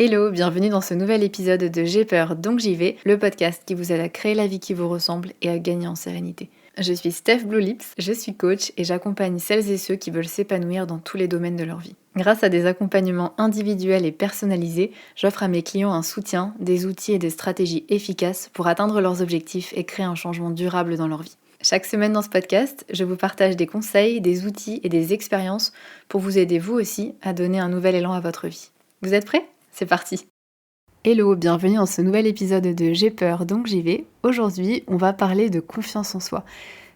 Hello, bienvenue dans ce nouvel épisode de J'ai peur donc j'y vais, le podcast qui vous aide à créer la vie qui vous ressemble et à gagner en sérénité. Je suis Steph Blue Lips, je suis coach et j'accompagne celles et ceux qui veulent s'épanouir dans tous les domaines de leur vie. Grâce à des accompagnements individuels et personnalisés, j'offre à mes clients un soutien, des outils et des stratégies efficaces pour atteindre leurs objectifs et créer un changement durable dans leur vie. Chaque semaine dans ce podcast, je vous partage des conseils, des outils et des expériences pour vous aider vous aussi à donner un nouvel élan à votre vie. Vous êtes prêts ? C'est parti! Hello, bienvenue dans ce nouvel épisode de J'ai peur donc j'y vais. Aujourd'hui, on va parler de confiance en soi.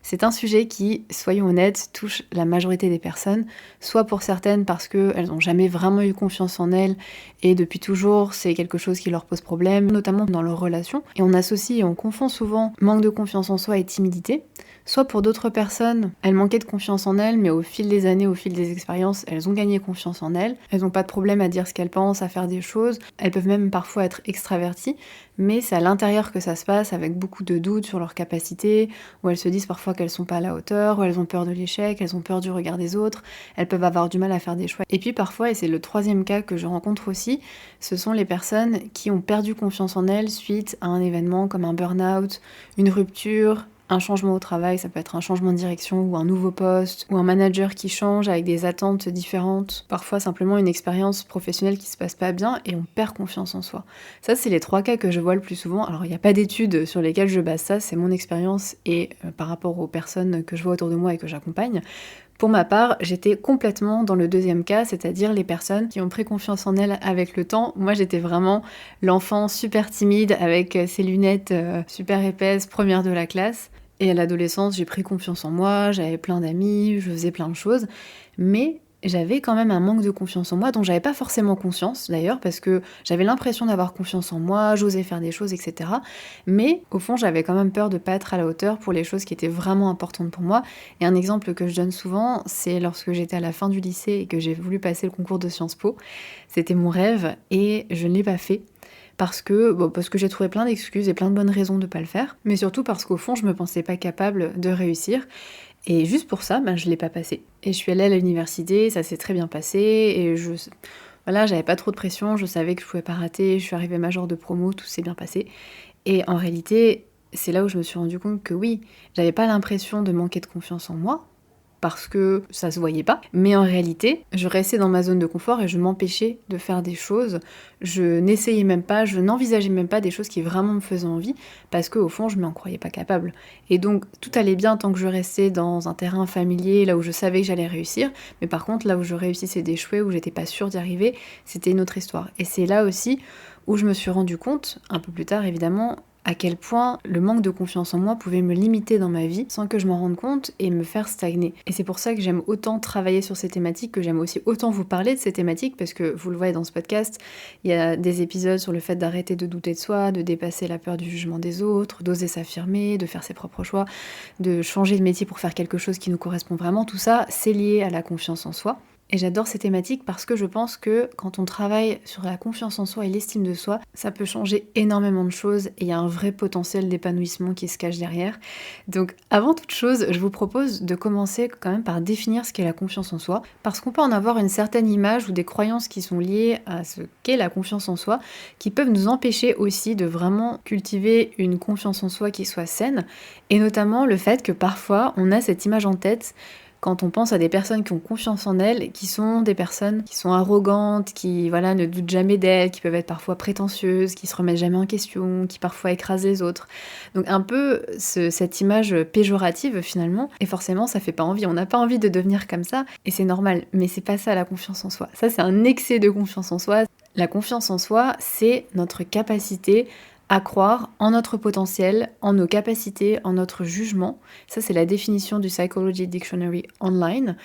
C'est un sujet qui, soyons honnêtes, touche la majorité des personnes, soit pour certaines parce qu'elles n'ont jamais vraiment eu confiance en elles et depuis toujours c'est quelque chose qui leur pose problème, notamment dans leurs relations. Et on associe et on confond souvent manque de confiance en soi et timidité. Soit pour d'autres personnes, elles manquaient de confiance en elles, mais au fil des années, au fil des expériences, elles ont gagné confiance en elles. Elles n'ont pas de problème à dire ce qu'elles pensent, à faire des choses. Elles peuvent même parfois être extraverties, mais c'est à l'intérieur que ça se passe, avec beaucoup de doutes sur leurs capacités, où elles se disent parfois qu'elles sont pas à la hauteur, où elles ont peur de l'échec, elles ont peur du regard des autres, elles peuvent avoir du mal à faire des choix. Et puis parfois, et c'est le troisième cas que je rencontre aussi, ce sont les personnes qui ont perdu confiance en elles suite à un événement comme un burn-out, une rupture, un changement au travail, ça peut être un changement de direction ou un nouveau poste, ou un manager qui change avec des attentes différentes, parfois simplement une expérience professionnelle qui se passe pas bien et on perd confiance en soi. Ça, c'est les trois cas que je vois le plus souvent. Alors, il n'y a pas d'études sur lesquelles je base ça, c'est mon expérience et par rapport aux personnes que je vois autour de moi et que j'accompagne. Pour ma part, j'étais complètement dans le deuxième cas, c'est-à-dire les personnes qui ont pris confiance en elles avec le temps. Moi, j'étais vraiment l'enfant super timide avec ses lunettes super épaisses, première de la classe. Et à l'adolescence, j'ai pris confiance en moi, j'avais plein d'amis, je faisais plein de choses, mais j'avais quand même un manque de confiance en moi dont j'avais pas forcément conscience d'ailleurs, parce que j'avais l'impression d'avoir confiance en moi, j'osais faire des choses, etc. Mais au fond, j'avais quand même peur de pas être à la hauteur pour les choses qui étaient vraiment importantes pour moi. Et un exemple que je donne souvent, c'est lorsque j'étais à la fin du lycée et que j'ai voulu passer le concours de Sciences Po. C'était mon rêve et je ne l'ai pas fait. Parce que j'ai trouvé plein d'excuses et plein de bonnes raisons de pas le faire, mais surtout parce qu'au fond, je me pensais pas capable de réussir. Et juste pour ça, je l'ai pas passé. Et je suis allée à l'université, ça s'est très bien passé, et voilà, j'avais pas trop de pression, je savais que je pouvais pas rater, je suis arrivée majeure de promo, tout s'est bien passé. Et en réalité, c'est là où je me suis rendu compte que oui, j'avais pas l'impression de manquer de confiance en moi, parce que ça se voyait pas. Mais en réalité, je restais dans ma zone de confort et je m'empêchais de faire des choses. Je n'essayais même pas, je n'envisageais même pas des choses qui vraiment me faisaient envie, parce qu'au fond, je m'en croyais pas capable. Et donc, tout allait bien tant que je restais dans un terrain familier, là où je savais que j'allais réussir. Mais par contre, là où je réussissais d'échouer, où j'étais pas sûre d'y arriver, c'était une autre histoire. Et c'est là aussi où je me suis rendu compte, un peu plus tard évidemment, à quel point le manque de confiance en moi pouvait me limiter dans ma vie sans que je m'en rende compte et me faire stagner. Et c'est pour ça que j'aime autant travailler sur ces thématiques, que j'aime aussi autant vous parler de ces thématiques, parce que vous le voyez dans ce podcast, il y a des épisodes sur le fait d'arrêter de douter de soi, de dépasser la peur du jugement des autres, d'oser s'affirmer, de faire ses propres choix, de changer de métier pour faire quelque chose qui nous correspond vraiment. Tout ça, c'est lié à la confiance en soi. Et j'adore ces thématiques parce que je pense que quand on travaille sur la confiance en soi et l'estime de soi, ça peut changer énormément de choses et il y a un vrai potentiel d'épanouissement qui se cache derrière. Donc avant toute chose, je vous propose de commencer quand même par définir ce qu'est la confiance en soi, parce qu'on peut en avoir une certaine image ou des croyances qui sont liées à ce qu'est la confiance en soi, qui peuvent nous empêcher aussi de vraiment cultiver une confiance en soi qui soit saine, et notamment le fait que parfois on a cette image en tête quand on pense à des personnes qui ont confiance en elles, qui sont des personnes qui sont arrogantes, qui ne doutent jamais d'elles, qui peuvent être parfois prétentieuses, qui se remettent jamais en question, qui parfois écrasent les autres. Donc un peu cette image péjorative finalement, et forcément ça fait pas envie, on n'a pas envie de devenir comme ça, et c'est normal, mais c'est pas ça la confiance en soi. Ça c'est un excès de confiance en soi. La confiance en soi, c'est notre capacité à croire en notre potentiel, en nos capacités, en notre jugement. Ça, c'est la définition du Psychology Dictionary Online,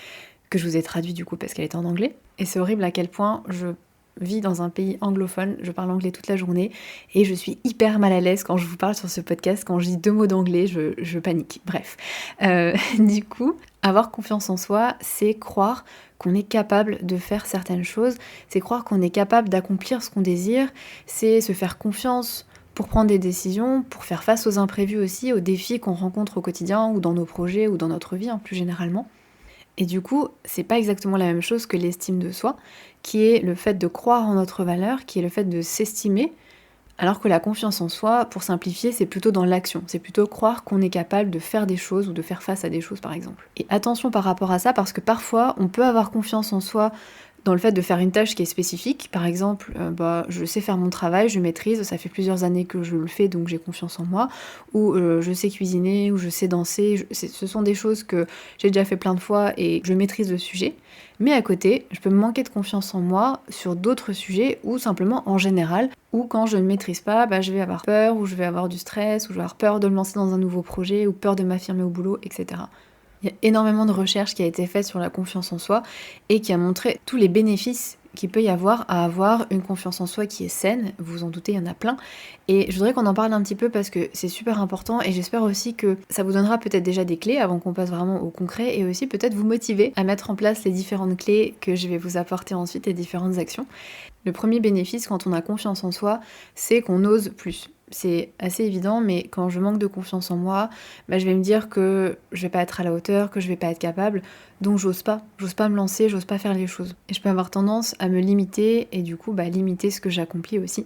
que je vous ai traduit du coup parce qu'elle est en anglais. Et c'est horrible à quel point je vis dans un pays anglophone, je parle anglais toute la journée, et je suis hyper mal à l'aise quand je vous parle sur ce podcast, quand je dis 2 mots d'anglais, je panique. Bref. Du coup, avoir confiance en soi, c'est croire qu'on est capable de faire certaines choses, c'est croire qu'on est capable d'accomplir ce qu'on désire, c'est se faire confiance pour prendre des décisions, pour faire face aux imprévus aussi, aux défis qu'on rencontre au quotidien ou dans nos projets ou dans notre vie plus généralement. Et du coup, c'est pas exactement la même chose que l'estime de soi, qui est le fait de croire en notre valeur, qui est le fait de s'estimer, alors que la confiance en soi, pour simplifier, c'est plutôt dans l'action. C'est plutôt croire qu'on est capable de faire des choses ou de faire face à des choses, par exemple. Et attention par rapport à ça, parce que parfois, on peut avoir confiance en soi dans le fait de faire une tâche qui est spécifique. Par exemple, je sais faire mon travail, je maîtrise, ça fait plusieurs années que je le fais, donc j'ai confiance en moi. Ou je sais cuisiner, ou je sais danser. Ce sont des choses que j'ai déjà fait plein de fois et je maîtrise le sujet. Mais à côté, je peux me manquer de confiance en moi sur d'autres sujets ou simplement en général, ou quand je ne maîtrise pas, je vais avoir peur, ou je vais avoir du stress, ou je vais avoir peur de me lancer dans un nouveau projet, ou peur de m'affirmer au boulot, etc. Il y a énormément de recherches qui a été faite sur la confiance en soi et qui a montré tous les bénéfices qu'il peut y avoir à avoir une confiance en soi qui est saine. Vous vous en doutez, il y en a plein. Et je voudrais qu'on en parle un petit peu parce que c'est super important et j'espère aussi que ça vous donnera peut-être déjà des clés avant qu'on passe vraiment au concret et aussi peut-être vous motiver à mettre en place les différentes clés que je vais vous apporter ensuite, les différentes actions. Le premier bénéfice quand on a confiance en soi, c'est qu'on ose plus. C'est assez évident, mais quand je manque de confiance en moi, je vais me dire que je vais pas être à la hauteur, que je vais pas être capable, donc j'ose pas me lancer, j'ose pas faire les choses. Et je peux avoir tendance à me limiter et du coup limiter ce que j'accomplis aussi.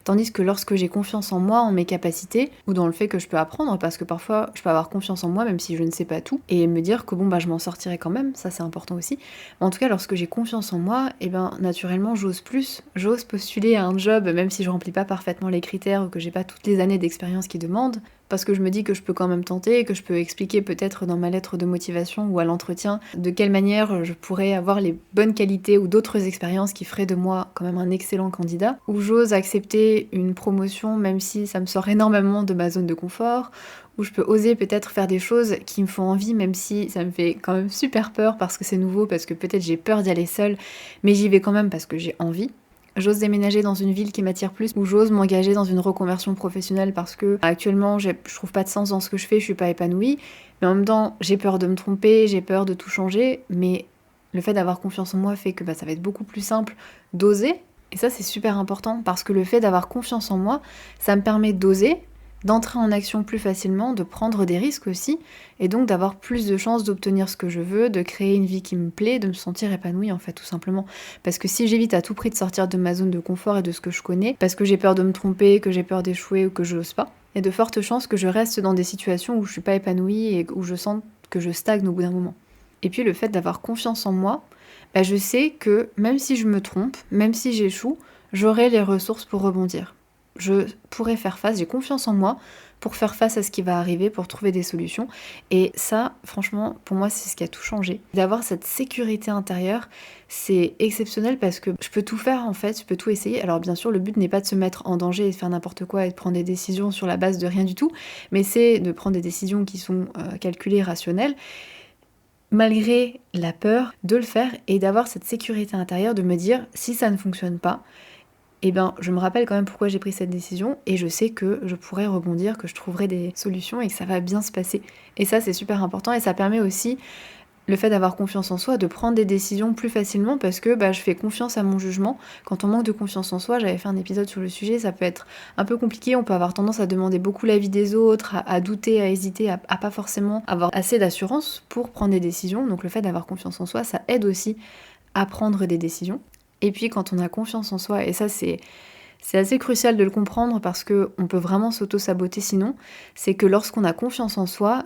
Tandis que lorsque j'ai confiance en moi, en mes capacités, ou dans le fait que je peux apprendre, parce que parfois je peux avoir confiance en moi même si je ne sais pas tout, et me dire que je m'en sortirai quand même, ça c'est important aussi. Mais en tout cas, lorsque j'ai confiance en moi, naturellement j'ose plus, j'ose postuler à un job même si je remplis pas parfaitement les critères ou que j'ai pas toutes les années d'expérience qui demandent, parce que je me dis que je peux quand même tenter et que je peux expliquer peut-être dans ma lettre de motivation ou à l'entretien de quelle manière je pourrais avoir les bonnes qualités ou d'autres expériences qui feraient de moi quand même un excellent candidat, ou j'ose accepter une promotion même si ça me sort énormément de ma zone de confort, où je peux oser peut-être faire des choses qui me font envie même si ça me fait quand même super peur parce que c'est nouveau, parce que peut-être j'ai peur d'y aller seule, mais j'y vais quand même parce que j'ai envie. J'ose déménager dans une ville qui m'attire plus, ou j'ose m'engager dans une reconversion professionnelle parce que actuellement je trouve pas de sens dans ce que je fais, je suis pas épanouie, mais en même temps j'ai peur de me tromper, j'ai peur de tout changer, mais le fait d'avoir confiance en moi fait que ça va être beaucoup plus simple d'oser, et ça c'est super important parce que le fait d'avoir confiance en moi, ça me permet d'oser, d'entrer en action plus facilement, de prendre des risques aussi, et donc d'avoir plus de chances d'obtenir ce que je veux, de créer une vie qui me plaît, de me sentir épanouie en fait tout simplement. Parce que si j'évite à tout prix de sortir de ma zone de confort et de ce que je connais, parce que j'ai peur de me tromper, que j'ai peur d'échouer ou que je n'ose pas, il y a de fortes chances que je reste dans des situations où je suis pas épanouie et où je sens que je stagne au bout d'un moment. Et puis le fait d'avoir confiance en moi, je sais que même si je me trompe, même si j'échoue, j'aurai les ressources pour rebondir. Je pourrais faire face, j'ai confiance en moi pour faire face à ce qui va arriver, pour trouver des solutions. Et ça, franchement, pour moi, c'est ce qui a tout changé. D'avoir cette sécurité intérieure, c'est exceptionnel parce que je peux tout faire en fait, je peux tout essayer. Alors bien sûr, le but n'est pas de se mettre en danger et de faire n'importe quoi et de prendre des décisions sur la base de rien du tout, mais c'est de prendre des décisions qui sont calculées, rationnelles, malgré la peur de le faire et d'avoir cette sécurité intérieure de me dire si ça ne fonctionne pas, je me rappelle quand même pourquoi j'ai pris cette décision et je sais que je pourrais rebondir, que je trouverai des solutions et que ça va bien se passer. Et ça, c'est super important et ça permet aussi, le fait d'avoir confiance en soi, de prendre des décisions plus facilement parce que je fais confiance à mon jugement. Quand on manque de confiance en soi, j'avais fait un épisode sur le sujet, ça peut être un peu compliqué, on peut avoir tendance à demander beaucoup l'avis des autres, à douter, à hésiter, à pas forcément avoir assez d'assurance pour prendre des décisions. Donc le fait d'avoir confiance en soi, ça aide aussi à prendre des décisions. Et puis quand on a confiance en soi, et ça c'est assez crucial de le comprendre parce qu'on peut vraiment s'auto-saboter sinon, c'est que lorsqu'on a confiance en soi,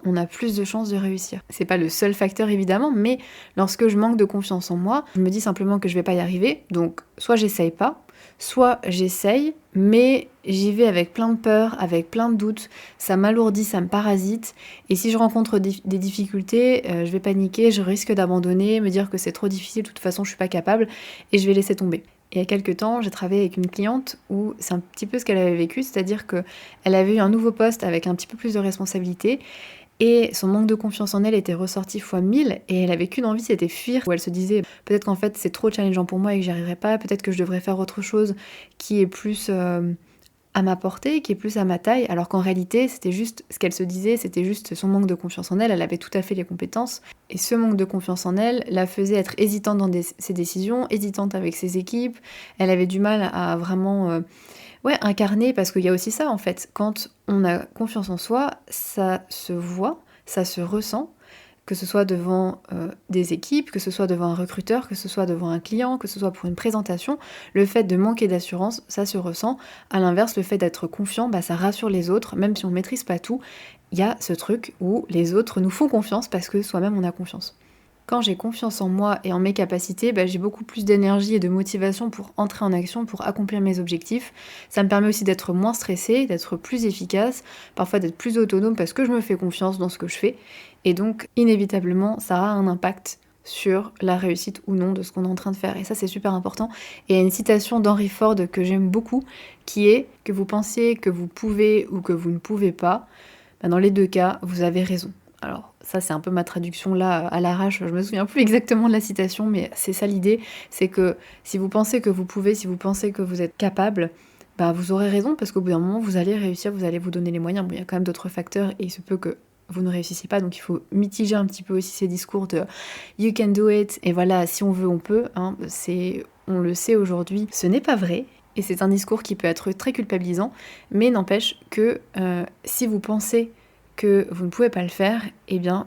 on a plus de chances de réussir. C'est pas le seul facteur évidemment, mais lorsque je manque de confiance en moi, je me dis simplement que je vais pas y arriver, donc soit j'essaye pas, soit j'essaye, mais j'y vais avec plein de peur, avec plein de doutes, ça m'alourdit, ça me parasite, et si je rencontre des difficultés, je vais paniquer, je risque d'abandonner, me dire que c'est trop difficile, de toute façon je suis pas capable, et je vais laisser tomber. Et il y a quelques temps, j'ai travaillé avec une cliente où c'est un petit peu ce qu'elle avait vécu, c'est-à-dire qu'elle avait eu un nouveau poste avec un petit peu plus de responsabilités, et son manque de confiance en elle était ressorti fois 1000 et elle avait qu'une envie, c'était fuir, où elle se disait peut-être qu'en fait c'est trop challengeant pour moi et que j'y arriverai pas, peut-être que je devrais faire autre chose qui est plus à ma portée, qui est plus à ma taille, alors qu'en réalité c'était juste ce qu'elle se disait, c'était juste son manque de confiance en elle, elle avait tout à fait les compétences, et ce manque de confiance en elle la faisait être hésitante dans ses décisions, hésitante avec ses équipes, elle avait du mal à vraiment incarner, parce qu'il y a aussi ça en fait, quand on a confiance en soi, ça se voit, ça se ressent, que ce soit devant des équipes, que ce soit devant un recruteur, que ce soit devant un client, que ce soit pour une présentation, le fait de manquer d'assurance, ça se ressent. À l'inverse, le fait d'être confiant, ça rassure les autres, même si on ne maîtrise pas tout, il y a ce truc où les autres nous font confiance parce que soi-même on a confiance. Quand j'ai confiance en moi et en mes capacités, j'ai beaucoup plus d'énergie et de motivation pour entrer en action, pour accomplir mes objectifs. Ça me permet aussi d'être moins stressée, d'être plus efficace, parfois d'être plus autonome parce que je me fais confiance dans ce que je fais. Et donc, inévitablement, ça a un impact sur la réussite ou non de ce qu'on est en train de faire. Et ça, c'est super important. Et il y a une citation d'Henry Ford que j'aime beaucoup, qui est « Que vous pensiez que vous pouvez ou que vous ne pouvez pas, dans les deux cas, vous avez raison ». Alors ça c'est un peu ma traduction là à l'arrache, je me souviens plus exactement de la citation, mais c'est ça l'idée, c'est que si vous pensez que vous pouvez, si vous pensez que vous êtes capable, vous aurez raison parce qu'au bout d'un moment vous allez réussir, vous allez vous donner les moyens. Bon, il y a quand même d'autres facteurs et il se peut que vous ne réussissiez pas, donc il faut mitiger un petit peu aussi ces discours de you can do it, et voilà, si on veut on peut, on le sait aujourd'hui, ce n'est pas vrai. Et c'est un discours qui peut être très culpabilisant, mais n'empêche que si vous pensez que vous ne pouvez pas le faire,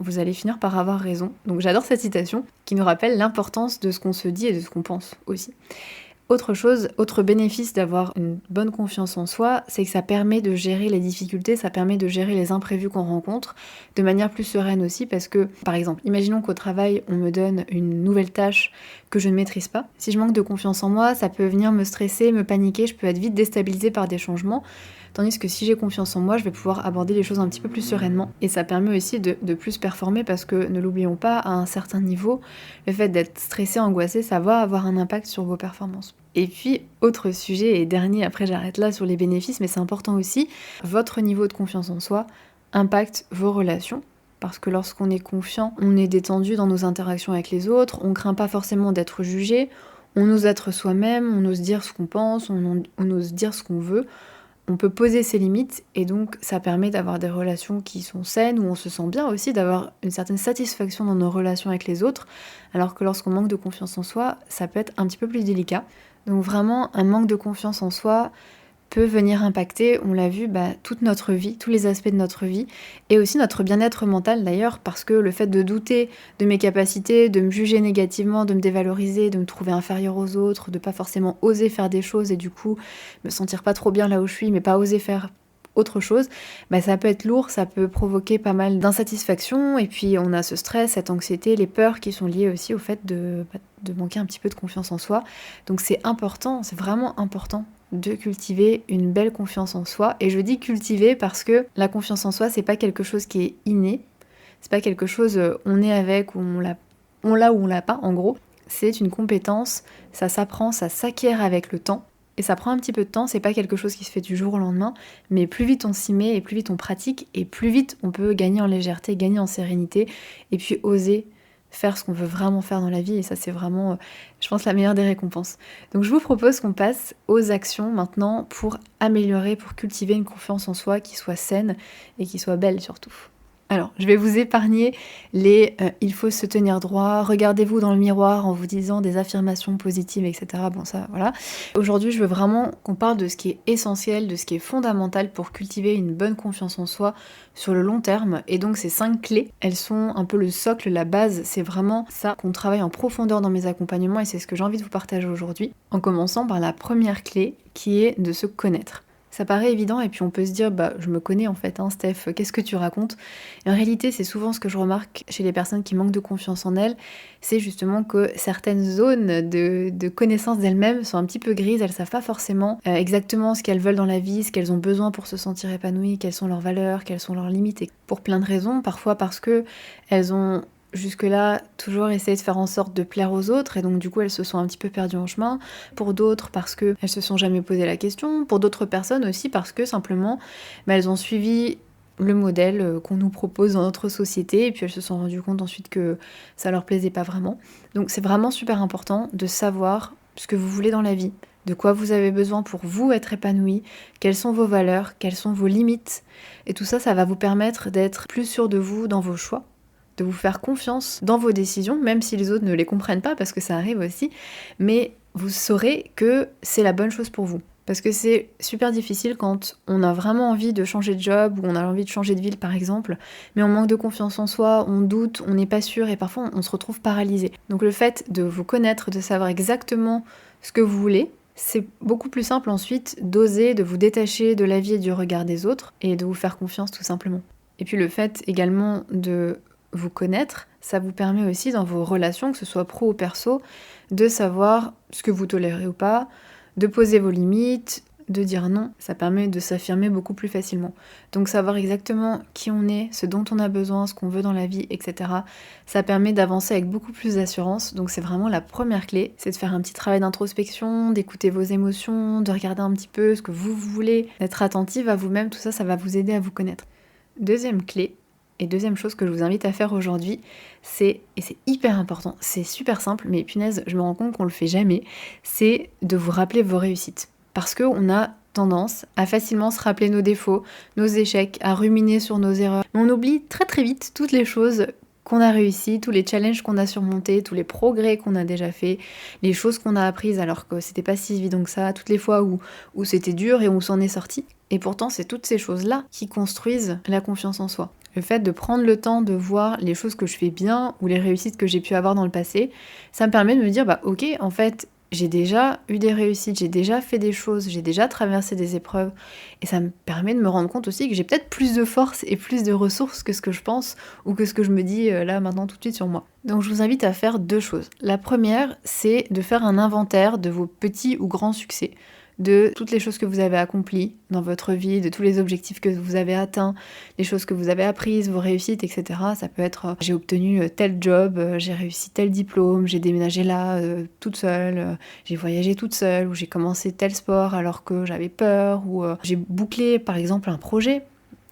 vous allez finir par avoir raison. Donc j'adore cette citation qui nous rappelle l'importance de ce qu'on se dit et de ce qu'on pense aussi. Autre bénéfice d'avoir une bonne confiance en soi, c'est que ça permet de gérer les difficultés, ça permet de gérer les imprévus qu'on rencontre de manière plus sereine aussi parce que, par exemple, imaginons qu'au travail, on me donne une nouvelle tâche que je ne maîtrise pas. Si je manque de confiance en moi, ça peut venir me stresser, me paniquer, je peux être vite déstabilisée par des changements. Tandis que si j'ai confiance en moi, je vais pouvoir aborder les choses un petit peu plus sereinement. Et ça permet aussi de plus performer parce que, ne l'oublions pas, à un certain niveau, le fait d'être stressé, angoissé, ça va avoir un impact sur vos performances. Et puis, autre sujet, et dernier, après j'arrête là sur les bénéfices, mais c'est important aussi, votre niveau de confiance en soi impacte vos relations. Parce que lorsqu'on est confiant, on est détendu dans nos interactions avec les autres, on craint pas forcément d'être jugé, on ose être soi-même, on ose dire ce qu'on pense, on ose dire ce qu'on veut. On peut poser ses limites et donc ça permet d'avoir des relations qui sont saines, où on se sent bien aussi, d'avoir une certaine satisfaction dans nos relations avec les autres, alors que lorsqu'on manque de confiance en soi, ça peut être un petit peu plus délicat. Donc vraiment, un manque de confiance en soi peut venir impacter, on l'a vu, toute notre vie, tous les aspects de notre vie, et aussi notre bien-être mental d'ailleurs, parce que le fait de douter de mes capacités, de me juger négativement, de me dévaloriser, de me trouver inférieure aux autres, de pas forcément oser faire des choses et du coup me sentir pas trop bien là où je suis, mais pas oser faire autre chose, ça peut être lourd, ça peut provoquer pas mal d'insatisfaction, et puis on a ce stress, cette anxiété, les peurs qui sont liées aussi au fait de manquer un petit peu de confiance en soi. Donc c'est important, c'est vraiment important de cultiver une belle confiance en soi. Et je dis cultiver parce que la confiance en soi, c'est pas quelque chose qui est inné, c'est pas quelque chose on est avec ou on l'a ou on l'a pas, en gros. C'est une compétence, ça s'apprend, ça s'acquiert avec le temps. Et ça prend un petit peu de temps, c'est pas quelque chose qui se fait du jour au lendemain, mais plus vite on s'y met et plus vite on pratique, et plus vite on peut gagner en légèreté, gagner en sérénité, et puis oser faire ce qu'on veut vraiment faire dans la vie, et ça c'est vraiment, je pense, la meilleure des récompenses. Donc je vous propose qu'on passe aux actions maintenant pour améliorer, pour cultiver une confiance en soi qui soit saine et qui soit belle surtout. Alors, je vais vous épargner les il faut se tenir droit, regardez-vous dans le miroir en vous disant des affirmations positives, etc. Bon, ça, voilà. Aujourd'hui, je veux vraiment qu'on parle de ce qui est essentiel, de ce qui est fondamental pour cultiver une bonne confiance en soi sur le long terme. Et donc, ces 5 clés, elles sont un peu le socle, la base. C'est vraiment ça qu'on travaille en profondeur dans mes accompagnements et c'est ce que j'ai envie de vous partager aujourd'hui. En commençant par la première clé qui est de se connaître. Ça paraît évident et puis on peut se dire je me connais en fait, Steph, qu'est-ce que tu racontes? Et en réalité, c'est souvent ce que je remarque chez les personnes qui manquent de confiance en elles, c'est justement que certaines zones de connaissance d'elles-mêmes sont un petit peu grises, elles savent pas forcément exactement ce qu'elles veulent dans la vie, ce qu'elles ont besoin pour se sentir épanouies, quelles sont leurs valeurs, quelles sont leurs limites, et pour plein de raisons, parfois parce que elles ont jusque-là, toujours essayer de faire en sorte de plaire aux autres, et donc du coup elles se sont un petit peu perdues en chemin. Pour d'autres parce qu'elles se sont jamais posé la question, pour d'autres personnes aussi parce que simplement elles ont suivi le modèle qu'on nous propose dans notre société, et puis elles se sont rendues compte ensuite que ça leur plaisait pas vraiment. Donc c'est vraiment super important de savoir ce que vous voulez dans la vie, de quoi vous avez besoin pour vous être épanoui, quelles sont vos valeurs, quelles sont vos limites, et tout ça, ça va vous permettre d'être plus sûr de vous dans vos choix, de vous faire confiance dans vos décisions, même si les autres ne les comprennent pas, parce que ça arrive aussi, mais vous saurez que c'est la bonne chose pour vous. Parce que c'est super difficile quand on a vraiment envie de changer de job ou on a envie de changer de ville par exemple, mais on manque de confiance en soi, on doute, on n'est pas sûr et parfois on se retrouve paralysé. Donc le fait de vous connaître, de savoir exactement ce que vous voulez, c'est beaucoup plus simple ensuite d'oser, de vous détacher de l'avis et du regard des autres et de vous faire confiance tout simplement. Et puis le fait également de vous connaître, ça vous permet aussi dans vos relations, que ce soit pro ou perso, de savoir ce que vous tolérez ou pas, de poser vos limites, de dire non, ça permet de s'affirmer beaucoup plus facilement. Donc savoir exactement qui on est, ce dont on a besoin, ce qu'on veut dans la vie, etc. Ça permet d'avancer avec beaucoup plus d'assurance. Donc c'est vraiment la première clé, c'est de faire un petit travail d'introspection, d'écouter vos émotions, de regarder un petit peu ce que vous voulez, d'être attentive à vous-même, tout ça, ça va vous aider à vous connaître. Deuxième clé, et deuxième chose que je vous invite à faire aujourd'hui, et c'est hyper important, c'est super simple, mais punaise, je me rends compte qu'on le fait jamais, c'est de vous rappeler vos réussites. Parce qu'on a tendance à facilement se rappeler nos défauts, nos échecs, à ruminer sur nos erreurs. Mais on oublie très très vite toutes les choses qu'on a réussi, tous les challenges qu'on a surmontés, tous les progrès qu'on a déjà fait, les choses qu'on a apprises alors que c'était pas si évident que ça, toutes les fois où c'était dur et où on s'en est sorti. Et pourtant, c'est toutes ces choses-là qui construisent la confiance en soi. Le fait de prendre le temps de voir les choses que je fais bien ou les réussites que j'ai pu avoir dans le passé, ça me permet de me dire, ok, en fait, j'ai déjà eu des réussites, j'ai déjà fait des choses, j'ai déjà traversé des épreuves. Et ça me permet de me rendre compte aussi que j'ai peut-être plus de force et plus de ressources que ce que je pense ou que ce que je me dis là maintenant tout de suite sur moi. Donc je vous invite à faire deux choses. La première, c'est de faire un inventaire de vos petits ou grands succès, de toutes les choses que vous avez accomplies dans votre vie, de tous les objectifs que vous avez atteints, les choses que vous avez apprises, vos réussites, etc. Ça peut être j'ai obtenu tel job, j'ai réussi tel diplôme, j'ai déménagé là toute seule, j'ai voyagé toute seule, ou j'ai commencé tel sport alors que j'avais peur, ou j'ai bouclé par exemple un projet.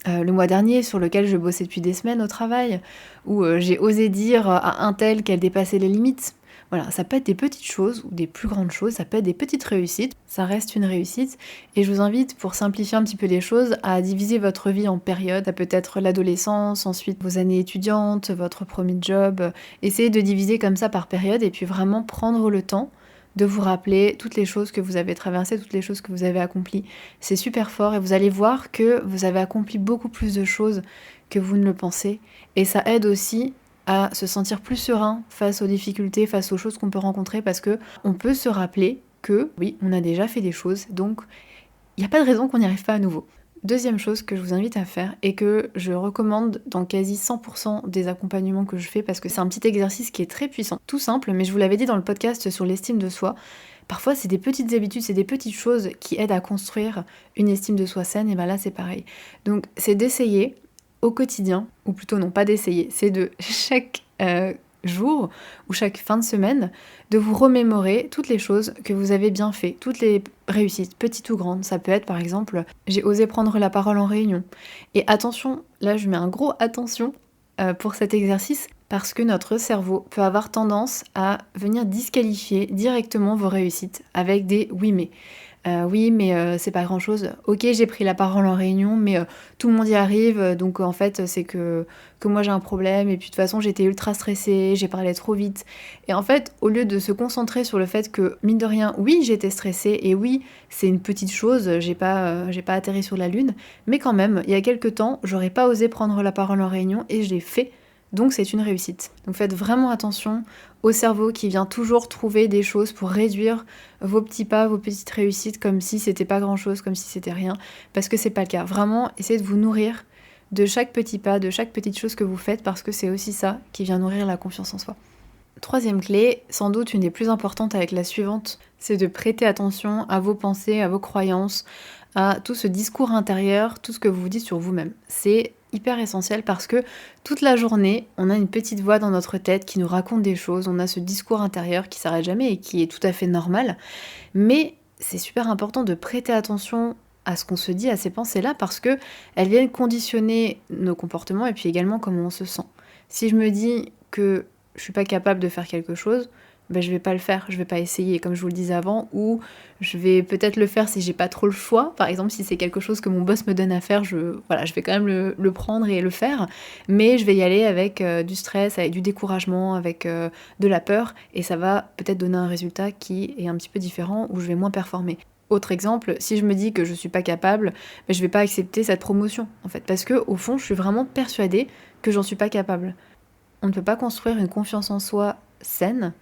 Le mois dernier, sur lequel je bossais depuis des semaines au travail, où j'ai osé dire à un tel qu'elle dépassait les limites. Voilà, ça peut être des petites choses ou des plus grandes choses, ça peut être des petites réussites, ça reste une réussite. Et je vous invite, pour simplifier un petit peu les choses, à diviser votre vie en périodes. Ça peut être l'adolescence, ensuite vos années étudiantes, votre premier job. Essayez de diviser comme ça par période et puis vraiment prendre le temps de vous rappeler toutes les choses que vous avez traversées, toutes les choses que vous avez accomplies. C'est super fort et vous allez voir que vous avez accompli beaucoup plus de choses que vous ne le pensez. Et ça aide aussi à se sentir plus serein face aux difficultés, face aux choses qu'on peut rencontrer, parce que on peut se rappeler que oui, on a déjà fait des choses, donc il n'y a pas de raison qu'on n'y arrive pas à nouveau. Deuxième chose que je vous invite à faire et que je recommande dans quasi 100% des accompagnements que je fais, parce que c'est un petit exercice qui est très puissant, tout simple, mais je vous l'avais dit dans le podcast sur l'estime de soi, parfois c'est des petites habitudes, c'est des petites choses qui aident à construire une estime de soi saine, et bien là c'est pareil. Donc c'est d'essayer au quotidien, ou plutôt non pas d'essayer, c'est de chaque jour ou chaque fin de semaine, de vous remémorer toutes les choses que vous avez bien fait, toutes les réussites, petites ou grandes. Ça peut être par exemple, j'ai osé prendre la parole en réunion. Et attention, là je mets un gros attention pour cet exercice, parce que notre cerveau peut avoir tendance à venir disqualifier directement vos réussites avec des oui mais. Oui, mais c'est pas grand-chose. Ok, j'ai pris la parole en réunion, mais tout le monde y arrive, donc en fait, c'est que moi j'ai un problème, et puis de toute façon, j'étais ultra stressée, j'ai parlé trop vite. Et en fait, au lieu de se concentrer sur le fait que, mine de rien, oui, j'étais stressée, et oui, c'est une petite chose, j'ai pas atterri sur la lune, mais quand même, il y a quelques temps, j'aurais pas osé prendre la parole en réunion, et je l'ai fait. Donc c'est une réussite. Donc faites vraiment attention au cerveau qui vient toujours trouver des choses pour réduire vos petits pas, vos petites réussites, comme si c'était pas grand chose, comme si c'était rien, parce que c'est pas le cas. Vraiment, essayez de vous nourrir de chaque petit pas, de chaque petite chose que vous faites, parce que c'est aussi ça qui vient nourrir la confiance en soi. Troisième clé, sans doute une des plus importantes avec la suivante, c'est de prêter attention à vos pensées, à vos croyances, à tout ce discours intérieur, tout ce que vous vous dites sur vous-même. C'est hyper essentiel parce que toute la journée, on a une petite voix dans notre tête qui nous raconte des choses, on a ce discours intérieur qui s'arrête jamais et qui est tout à fait normal, mais c'est super important de prêter attention à ce qu'on se dit, à ces pensées-là, parce que elles viennent conditionner nos comportements et puis également comment on se sent. Si je me dis que je suis pas capable de faire quelque chose, je vais pas le faire, je vais pas essayer, comme je vous le disais avant, ou je vais peut-être le faire si j'ai pas trop le choix. Par exemple, si c'est quelque chose que mon boss me donne à faire, je vais quand même le prendre et le faire, mais je vais y aller avec du stress, avec du découragement, avec de la peur, et ça va peut-être donner un résultat qui est un petit peu différent, où je vais moins performer. Autre exemple, si je me dis que je suis pas capable, je vais pas accepter cette promotion, en fait, parce que au fond, je suis vraiment persuadée que j'en suis pas capable. On ne peut pas construire une confiance en soi saine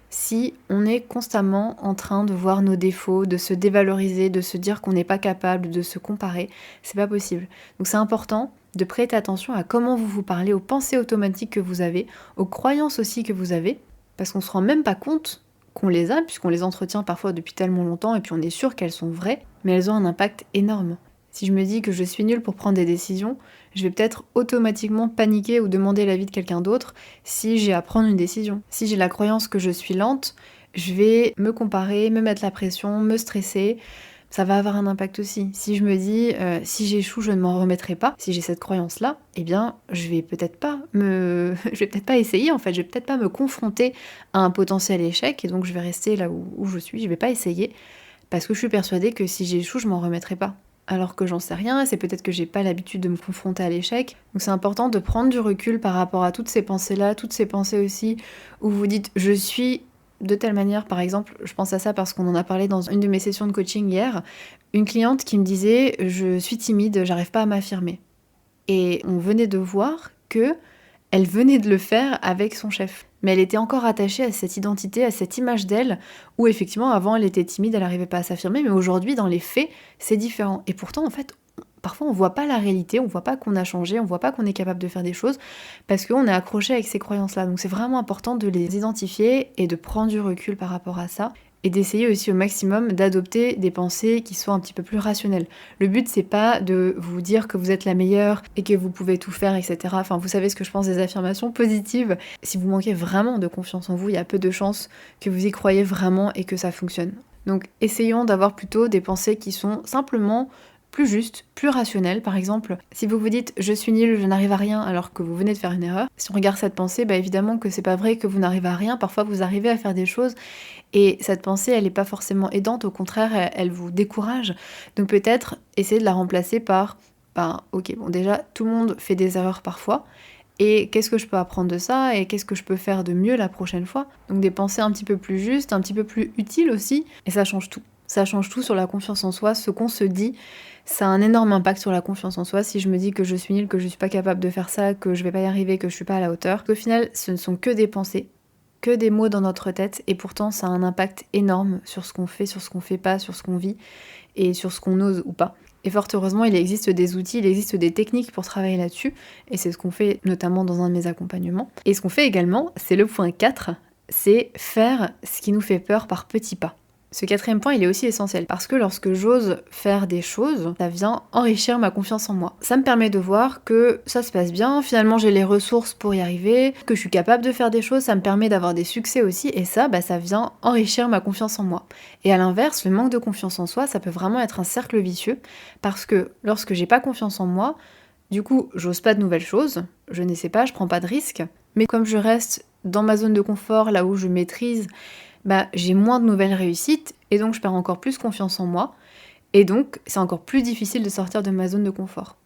si on est constamment en train de voir nos défauts, de se dévaloriser, de se dire qu'on n'est pas capable, de se comparer. C'est pas possible. Donc c'est important de prêter attention à comment vous vous parlez, aux pensées automatiques que vous avez, aux croyances aussi que vous avez, parce qu'on se rend même pas compte qu'on les a, puisqu'on les entretient parfois depuis tellement longtemps, et puis on est sûr qu'elles sont vraies, mais elles ont un impact énorme. Si je me dis que je suis nulle pour prendre des décisions, je vais peut-être automatiquement paniquer ou demander l'avis de quelqu'un d'autre si j'ai à prendre une décision. Si j'ai la croyance que je suis lente, je vais me comparer, me mettre la pression, me stresser. Ça va avoir un impact aussi. Si je me dis si j'échoue, je ne m'en remettrai pas, si j'ai cette croyance-là, eh bien, je vais peut-être pas essayer en fait, je vais peut-être pas me confronter à un potentiel échec et donc je vais rester là où je suis, je vais pas essayer parce que je suis persuadée que si j'échoue, je m'en remettrai pas. Alors que j'en sais rien, c'est peut-être que j'ai pas l'habitude de me confronter à l'échec. Donc c'est important de prendre du recul par rapport à toutes ces pensées-là, toutes ces pensées aussi où vous dites je suis de telle manière. Par exemple, je pense à ça parce qu'on en a parlé dans une de mes sessions de coaching hier, une cliente qui me disait je suis timide, j'arrive pas à m'affirmer. Et on venait de voir que elle venait de le faire avec son chef. Mais elle était encore attachée à cette identité, à cette image d'elle, où effectivement, avant, elle était timide, elle n'arrivait pas à s'affirmer, mais aujourd'hui, dans les faits, c'est différent. Et pourtant, en fait, parfois, on voit pas la réalité, on voit pas qu'on a changé, on voit pas qu'on est capable de faire des choses, parce qu'on est accroché avec ces croyances-là. Donc c'est vraiment important de les identifier et de prendre du recul par rapport à ça. Et d'essayer aussi au maximum d'adopter des pensées qui soient un petit peu plus rationnelles. Le but, c'est pas de vous dire que vous êtes la meilleure et que vous pouvez tout faire, etc. Enfin, vous savez ce que je pense des affirmations positives. Si vous manquez vraiment de confiance en vous, il y a peu de chances que vous y croyez vraiment et que ça fonctionne. Donc, essayons d'avoir plutôt des pensées qui sont simplement plus justes, plus rationnelles. Par exemple, si vous vous dites « je suis nulle, je n'arrive à rien » alors que vous venez de faire une erreur, si on regarde cette pensée, évidemment que c'est pas vrai que vous n'arrivez à rien. Parfois, vous arrivez à faire des choses et cette pensée, elle n'est pas forcément aidante, au contraire, elle vous décourage. Donc peut-être essayer de la remplacer par ok, bon déjà, tout le monde fait des erreurs parfois, et qu'est-ce que je peux apprendre de ça, et qu'est-ce que je peux faire de mieux la prochaine fois. Donc des pensées un petit peu plus justes, un petit peu plus utiles aussi, et ça change tout. Ça change tout sur la confiance en soi, ce qu'on se dit, ça a un énorme impact sur la confiance en soi. Si je me dis que je suis nulle, que je suis pas capable de faire ça, que je vais pas y arriver, que je suis pas à la hauteur, qu'au final, ce ne sont que des pensées, que des mots dans notre tête, et pourtant ça a un impact énorme sur ce qu'on fait, sur ce qu'on fait pas, sur ce qu'on vit, et sur ce qu'on ose ou pas. Et fort heureusement, il existe des outils, il existe des techniques pour travailler là-dessus, et c'est ce qu'on fait notamment dans un de mes accompagnements. Et ce qu'on fait également, c'est le point 4, c'est faire ce qui nous fait peur par petits pas. Ce 4e point, il est aussi essentiel parce que lorsque j'ose faire des choses, ça vient enrichir ma confiance en moi. Ça me permet de voir que ça se passe bien, finalement j'ai les ressources pour y arriver, que je suis capable de faire des choses, ça me permet d'avoir des succès aussi, et ça vient enrichir ma confiance en moi. Et à l'inverse, le manque de confiance en soi, ça peut vraiment être un cercle vicieux parce que lorsque j'ai pas confiance en moi, du coup, j'ose pas de nouvelles choses, je n'essaie pas, je prends pas de risques, mais comme je reste dans ma zone de confort, là où je maîtrise, j'ai moins de nouvelles réussites et donc je perds encore plus confiance en moi et donc c'est encore plus difficile de sortir de ma zone de confort.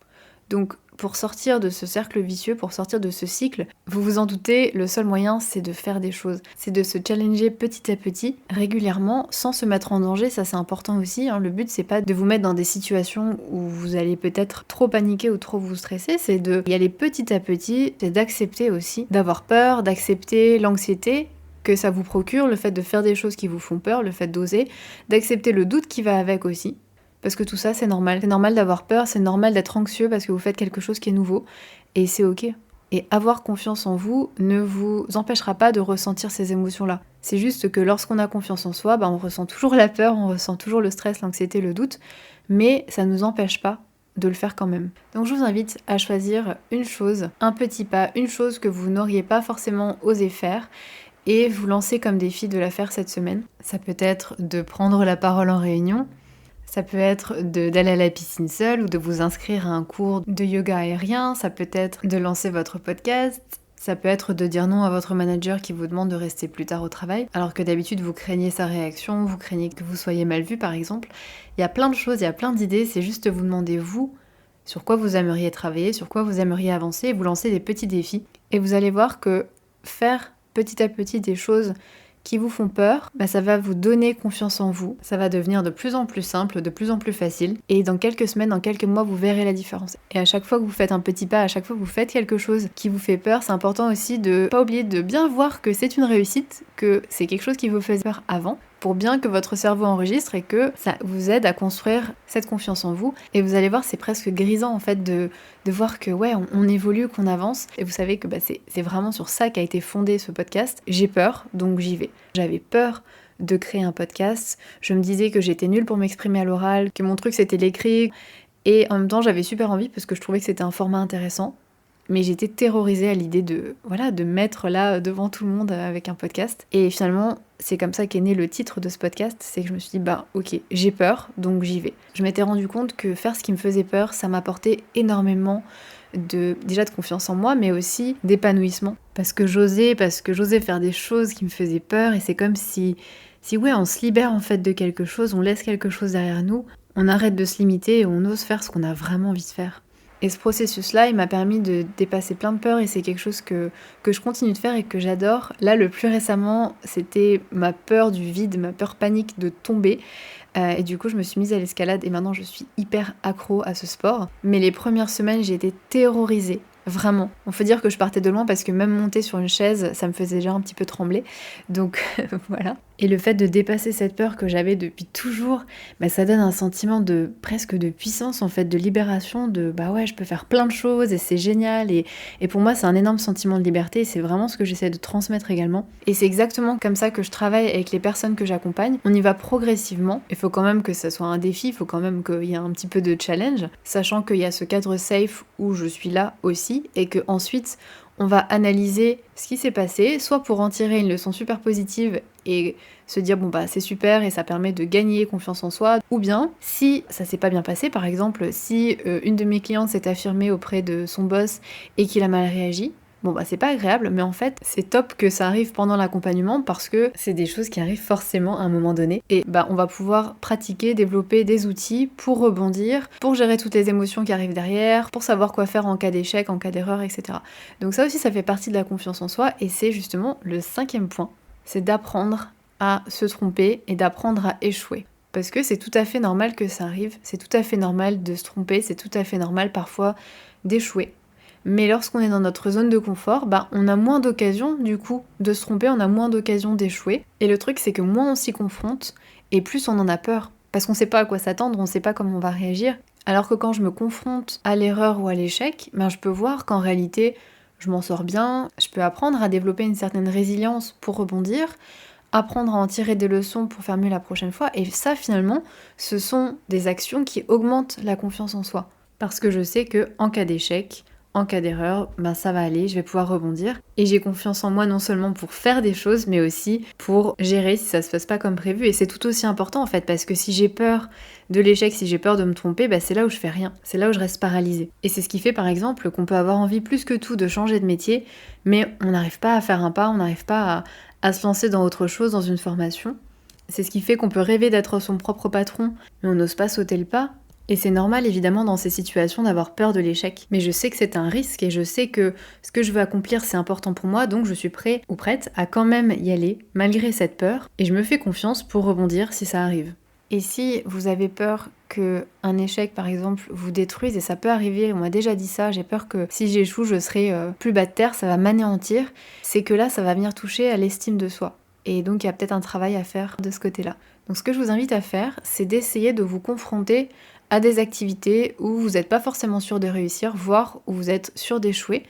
Donc pour sortir de ce cercle vicieux, pour sortir de ce cycle, vous vous en doutez, le seul moyen c'est de faire des choses, c'est de se challenger petit à petit, régulièrement, sans se mettre en danger, ça c'est important aussi, hein. Le but c'est pas de vous mettre dans des situations où vous allez peut-être trop paniquer ou trop vous stresser, c'est de y aller petit à petit, c'est d'accepter aussi, d'avoir peur, d'accepter l'anxiété que ça vous procure, le fait de faire des choses qui vous font peur, le fait d'oser, d'accepter le doute qui va avec aussi. Parce que tout ça, c'est normal. C'est normal d'avoir peur, c'est normal d'être anxieux parce que vous faites quelque chose qui est nouveau. Et c'est ok. Et avoir confiance en vous ne vous empêchera pas de ressentir ces émotions-là. C'est juste que lorsqu'on a confiance en soi, on ressent toujours la peur, on ressent toujours le stress, l'anxiété, le doute. Mais ça ne nous empêche pas de le faire quand même. Donc je vous invite à choisir une chose, un petit pas, une chose que vous n'auriez pas forcément osé faire, et vous lancer comme défi de la faire cette semaine. Ça peut être de prendre la parole en réunion, ça peut être d'aller à la piscine seule ou de vous inscrire à un cours de yoga aérien, ça peut être de lancer votre podcast, ça peut être de dire non à votre manager qui vous demande de rester plus tard au travail, alors que d'habitude vous craignez sa réaction, vous craignez que vous soyez mal vu par exemple. Il y a plein de choses, il y a plein d'idées, c'est juste vous demander vous sur quoi vous aimeriez travailler, sur quoi vous aimeriez avancer, et vous lancer des petits défis. Et vous allez voir que faire petit à petit des choses qui vous font peur, ça va vous donner confiance en vous. Ça va devenir de plus en plus simple, de plus en plus facile. Et dans quelques semaines, dans quelques mois, vous verrez la différence. Et à chaque fois que vous faites un petit pas, à chaque fois que vous faites quelque chose qui vous fait peur, c'est important aussi de pas oublier de bien voir que c'est une réussite, que c'est quelque chose qui vous faisait peur avant, pour bien que votre cerveau enregistre et que ça vous aide à construire cette confiance en vous. Et vous allez voir, c'est presque grisant en fait de voir que ouais, on évolue, qu'on avance. Et vous savez que c'est vraiment sur ça qu'a été fondé ce podcast. J'ai peur, donc j'y vais. J'avais peur de créer un podcast. Je me disais que j'étais nulle pour m'exprimer à l'oral, que mon truc c'était l'écrit. Et en même temps, j'avais super envie parce que je trouvais que c'était un format intéressant. Mais j'étais terrorisée à l'idée de mettre là devant tout le monde avec un podcast. Et finalement, c'est comme ça qu'est né le titre de ce podcast, c'est que je me suis dit, ok, j'ai peur, donc j'y vais. Je m'étais rendu compte que faire ce qui me faisait peur, ça m'apportait énormément déjà de confiance en moi, mais aussi d'épanouissement. Parce que j'osais faire des choses qui me faisaient peur, et c'est comme si ouais, on se libère en fait de quelque chose, on laisse quelque chose derrière nous, on arrête de se limiter et on ose faire ce qu'on a vraiment envie de faire. Et ce processus-là, il m'a permis de dépasser plein de peurs et c'est quelque chose que je continue de faire et que j'adore. Là, le plus récemment, c'était ma peur du vide, ma peur panique de tomber. Et du coup, je me suis mise à l'escalade et maintenant, je suis hyper accro à ce sport. Mais les premières semaines, j'ai été terrorisée. Vraiment. On peut dire que je partais de loin parce que même monter sur une chaise, ça me faisait déjà un petit peu trembler. Donc voilà. Et le fait de dépasser cette peur que j'avais depuis toujours, ça donne un sentiment de presque de puissance en fait, de libération, de ouais, je peux faire plein de choses et c'est génial. Et pour moi, c'est un énorme sentiment de liberté et c'est vraiment ce que j'essaie de transmettre également. Et c'est exactement comme ça que je travaille avec les personnes que j'accompagne. On y va progressivement. Il faut quand même que ça soit un défi, il faut quand même qu'il y ait un petit peu de challenge, sachant qu'il y a ce cadre safe où je suis là aussi et que ensuite on va analyser ce qui s'est passé, soit pour en tirer une leçon super positive et se dire c'est super et ça permet de gagner confiance en soi, ou bien si ça s'est pas bien passé, par exemple si une de mes clientes s'est affirmée auprès de son boss et qu'il a mal réagi, c'est pas agréable, mais en fait, c'est top que ça arrive pendant l'accompagnement parce que c'est des choses qui arrivent forcément à un moment donné. Et on va pouvoir pratiquer, développer des outils pour rebondir, pour gérer toutes les émotions qui arrivent derrière, pour savoir quoi faire en cas d'échec, en cas d'erreur, etc. Donc ça aussi, ça fait partie de la confiance en soi et c'est justement le 5e point. C'est d'apprendre à se tromper et d'apprendre à échouer. Parce que c'est tout à fait normal que ça arrive, c'est tout à fait normal de se tromper, c'est tout à fait normal parfois d'échouer. Mais lorsqu'on est dans notre zone de confort, on a moins d'occasions du coup de se tromper, on a moins d'occasions d'échouer. Et le truc c'est que moins on s'y confronte, et plus on en a peur. Parce qu'on sait pas à quoi s'attendre, on sait pas comment on va réagir. Alors que quand je me confronte à l'erreur ou à l'échec, je peux voir qu'en réalité, je m'en sors bien, je peux apprendre à développer une certaine résilience pour rebondir, apprendre à en tirer des leçons pour faire mieux la prochaine fois. Et ça finalement, ce sont des actions qui augmentent la confiance en soi. Parce que je sais que en cas d'échec, en cas d'erreur, ça va aller, je vais pouvoir rebondir. Et j'ai confiance en moi non seulement pour faire des choses, mais aussi pour gérer si ça se passe pas comme prévu. Et c'est tout aussi important en fait, parce que si j'ai peur de l'échec, si j'ai peur de me tromper, c'est là où je fais rien. C'est là où je reste paralysée. Et c'est ce qui fait par exemple qu'on peut avoir envie plus que tout de changer de métier, mais on n'arrive pas à faire un pas, on n'arrive pas à se lancer dans autre chose, dans une formation. C'est ce qui fait qu'on peut rêver d'être son propre patron, mais on n'ose pas sauter le pas. Et c'est normal évidemment dans ces situations d'avoir peur de l'échec. Mais je sais que c'est un risque et je sais que ce que je veux accomplir c'est important pour moi, donc je suis prêt ou prête à quand même y aller malgré cette peur et je me fais confiance pour rebondir si ça arrive. Et si vous avez peur qu'un échec par exemple vous détruise, et ça peut arriver, on m'a déjà dit ça, j'ai peur que si j'échoue je serai plus bas de terre, ça va m'anéantir, c'est que là ça va venir toucher à l'estime de soi. Et donc il y a peut-être un travail à faire de ce côté-là. Donc ce que je vous invite à faire, c'est d'essayer de vous confronter à des activités où vous n'êtes pas forcément sûr de réussir, voire où vous êtes sûr d'échouer,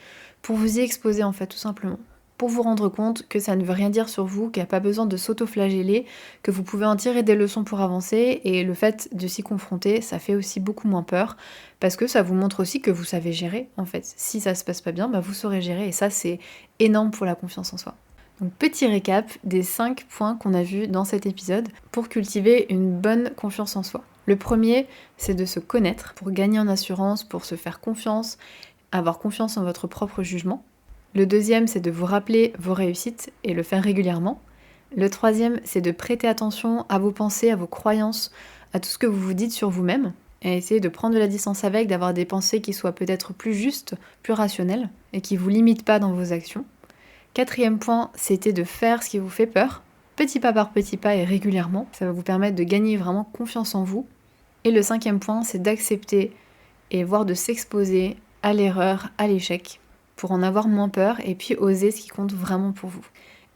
pour vous y exposer en fait tout simplement. Pour vous rendre compte que ça ne veut rien dire sur vous, qu'il n'y a pas besoin de s'auto-flageller, que vous pouvez en tirer des leçons pour avancer, et le fait de s'y confronter, ça fait aussi beaucoup moins peur, parce que ça vous montre aussi que vous savez gérer en fait. Si ça se passe pas bien, vous saurez gérer, et ça c'est énorme pour la confiance en soi. Donc petit récap des 5 points qu'on a vus dans cet épisode pour cultiver une bonne confiance en soi. Le premier, c'est de se connaître pour gagner en assurance, pour se faire confiance, avoir confiance en votre propre jugement. Le deuxième, c'est de vous rappeler vos réussites et le faire régulièrement. Le troisième, c'est de prêter attention à vos pensées, à vos croyances, à tout ce que vous vous dites sur vous-même, et essayer de prendre de la distance avec, d'avoir des pensées qui soient peut-être plus justes, plus rationnelles, et qui ne vous limitent pas dans vos actions. Quatrième point, c'était de faire ce qui vous fait peur. petit pas par petit pas et régulièrement. Ça va vous permettre de gagner vraiment confiance en vous. Et le 5e point, c'est d'accepter et voire de s'exposer à l'erreur, à l'échec, pour en avoir moins peur et puis oser ce qui compte vraiment pour vous.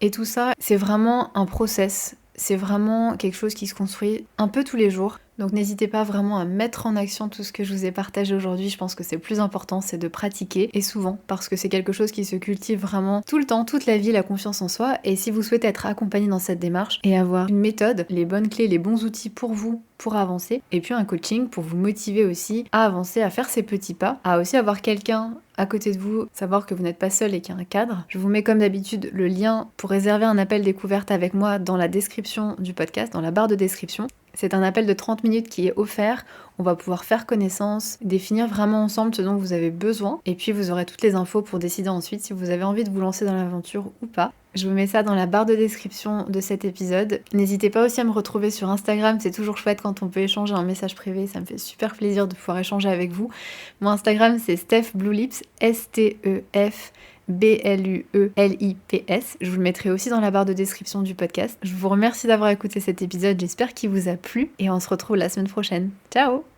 Et tout ça, c'est vraiment un process, c'est vraiment quelque chose qui se construit un peu tous les jours. Donc n'hésitez pas vraiment à mettre en action tout ce que je vous ai partagé aujourd'hui. Je pense que c'est le plus important, c'est de pratiquer, et souvent, parce que c'est quelque chose qui se cultive vraiment tout le temps, toute la vie, la confiance en soi. Et si vous souhaitez être accompagné dans cette démarche et avoir une méthode, les bonnes clés, les bons outils pour vous, pour avancer, et puis un coaching pour vous motiver aussi à avancer, à faire ces petits pas, à aussi avoir quelqu'un à côté de vous, savoir que vous n'êtes pas seul et qu'il y a un cadre. Je vous mets comme d'habitude le lien pour réserver un appel découverte avec moi dans la description du podcast, dans la barre de description. C'est un appel de 30 minutes qui est offert. On va pouvoir faire connaissance, définir vraiment ensemble ce dont vous avez besoin. Et puis vous aurez toutes les infos pour décider ensuite si vous avez envie de vous lancer dans l'aventure ou pas. Je vous mets ça dans la barre de description de cet épisode. N'hésitez pas aussi à me retrouver sur Instagram. C'est toujours chouette quand on peut échanger un message privé. Ça me fait super plaisir de pouvoir échanger avec vous. Mon Instagram, c'est Steph Blue Lips, STEF BLUELIPS. Je vous le mettrai aussi dans la barre de description du podcast. Je vous remercie d'avoir écouté cet épisode, j'espère qu'il vous a plu et on se retrouve la semaine prochaine. Ciao!